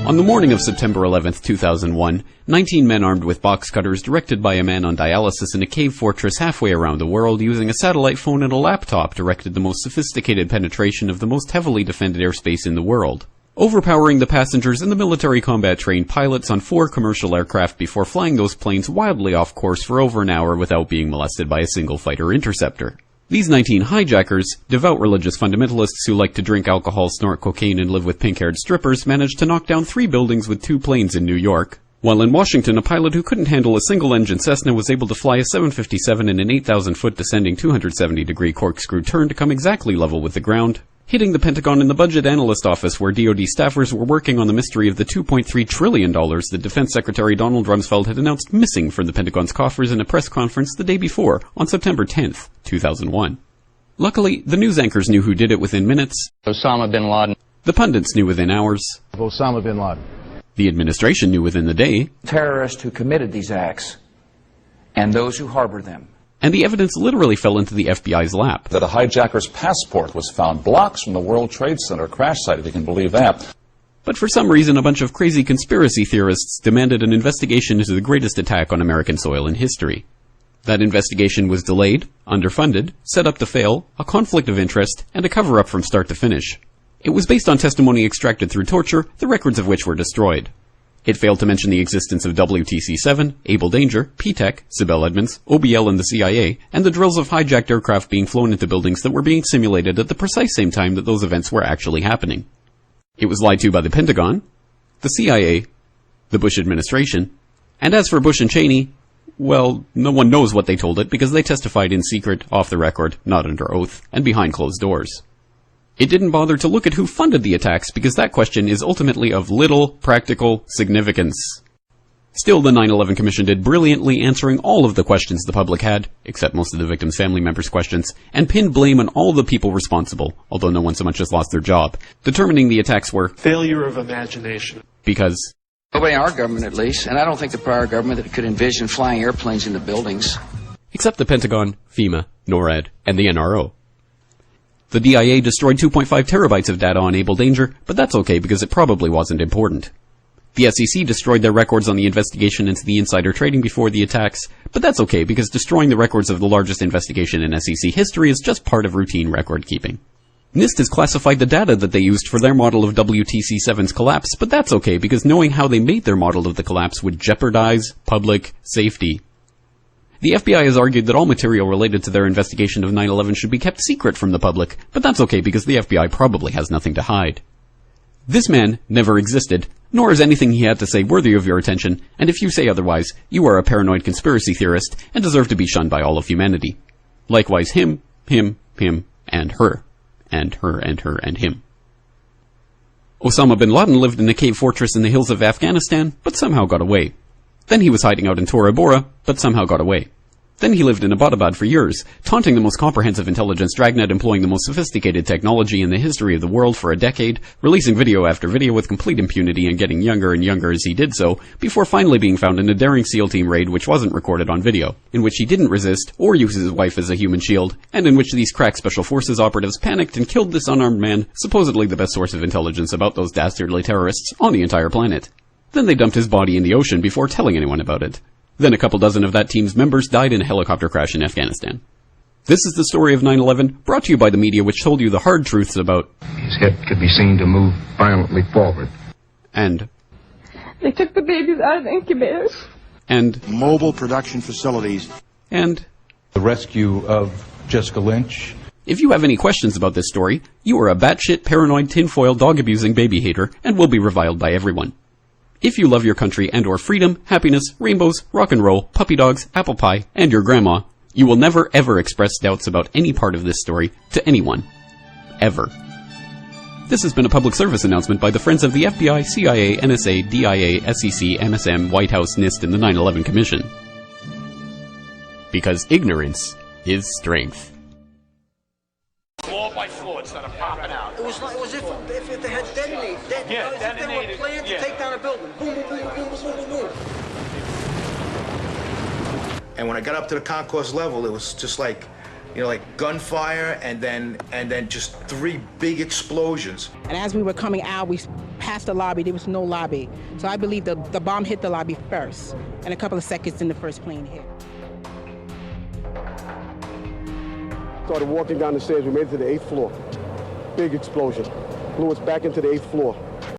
On the morning of September 11, 2001, 19 men armed with box cutters directed by a man on dialysis in a cave fortress halfway around the world using a satellite phone and a laptop directed the most sophisticated penetration of the most heavily defended airspace in the world, overpowering the passengers and the military combat-trained pilots on 4 commercial aircraft before flying those planes wildly off course for over an hour without being molested by a single fighter interceptor. These 19 hijackers, devout religious fundamentalists who like to drink alcohol, snort cocaine, and live with pink-haired strippers, managed to knock down 3 buildings with 2 planes in New York. While in Washington, a pilot who couldn't handle a single-engine Cessna was able to fly a 757 in an 8,000-foot descending 270-degree corkscrew turn to come exactly level with the ground, hitting the Pentagon in the budget analyst office where DoD staffers were working on the mystery of the $2.3 trillion that Defense Secretary Donald Rumsfeld had announced missing from the Pentagon's coffers in a press conference the day before, on September 10, 2001. Luckily, the news anchors knew who did it within minutes. Osama bin Laden. The pundits knew within hours. Osama bin Laden. The administration knew within the day. Terrorists who committed these acts and those who harbored them. And the evidence literally fell into the FBI's lap. That a hijacker's passport was found blocks from the World Trade Center crash site, if you can believe that. But for some reason, a bunch of crazy conspiracy theorists demanded an investigation into the greatest attack on American soil in history. That investigation was delayed, underfunded, set up to fail, a conflict of interest, and a cover-up from start to finish. It was based on testimony extracted through torture, the records of which were destroyed. It failed to mention the existence of WTC-7, Able Danger, P-TECH, Sibel Edmonds, OBL and the CIA, and the drills of hijacked aircraft being flown into buildings that were being simulated at the precise same time that those events were actually happening. It was lied to by the Pentagon, the CIA, the Bush administration, and as for Bush and Cheney, well, no one knows what they told it because they testified in secret, off the record, not under oath, and behind closed doors. It didn't bother to look at who funded the attacks because that question is ultimately of little practical significance. Still, the 9/11 Commission did brilliantly answering all of the questions the public had, except most of the victims' family members' questions, and pinned blame on all the people responsible, although no one so much as lost their job, determining the attacks were failure of imagination. Because Nobody in our government, at least, and I don't think the prior government that could envision flying airplanes into buildings. Except the Pentagon, FEMA, NORAD, and the NRO. The DIA destroyed 2.5 terabytes of data on Able Danger, but that's okay because it probably wasn't important. The SEC destroyed their records on the investigation into the insider trading before the attacks, but that's okay because destroying the records of the largest investigation in SEC history is just part of routine record keeping. NIST has classified the data that they used for their model of WTC-7's collapse, but that's okay because knowing how they made their model of the collapse would jeopardize public safety. The FBI has argued that all material related to their investigation of 9/11 should be kept secret from the public, but that's okay because the FBI probably has nothing to hide. This man never existed, nor is anything he had to say worthy of your attention, and if you say otherwise, you are a paranoid conspiracy theorist and deserve to be shunned by all of humanity. Likewise him, and her. And her, and her, and him. Osama bin Laden lived in a cave fortress in the hills of Afghanistan, but somehow got away. Then he was hiding out in Tora Bora, but somehow got away. Then he lived in Abbottabad for years, taunting the most comprehensive intelligence dragnet employing the most sophisticated technology in the history of the world for a decade, releasing video after video with complete impunity and getting younger and younger as he did so, before finally being found in a daring SEAL team raid which wasn't recorded on video, in which he didn't resist or use his wife as a human shield, and in which these crack special forces operatives panicked and killed this unarmed man, supposedly the best source of intelligence about those dastardly terrorists on the entire planet. Then they dumped his body in the ocean before telling anyone about it. Then a couple dozen of that team's members died in a helicopter crash in Afghanistan. This is the story of 9/11, brought to you by the media which told you the hard truths about his head could be seen to move violently forward. And they took the babies out of the incubators. And mobile production facilities. And the rescue of Jessica Lynch. If you have any questions about this story, you are a batshit paranoid tinfoil dog-abusing baby hater and will be reviled by everyone. If you love your country and or freedom, happiness, rainbows, rock and roll, puppy dogs, apple pie, and your grandma, you will never ever express doubts about any part of this story to anyone. Ever. This has been a public service announcement by the Friends of the FBI, CIA, NSA, DIA, SEC, MSM, White House, NIST, and the 9/11 Commission. Because ignorance is strength. Floor by floor, instead of popping out. It was if they had detonated. Yeah, if they were planned to take down a building. Boom, boom, boom, boom, boom, boom, boom. And when I got up to the concourse level, it was just like you know, like gunfire and then just 3 big explosions. And as we were coming out, we passed the lobby. There was no lobby. So I believe the bomb hit the lobby first, and a couple of seconds then the first plane hit. Started walking down the stairs. We made it to the 8th floor. Big explosion. Blew us back into the 8th floor.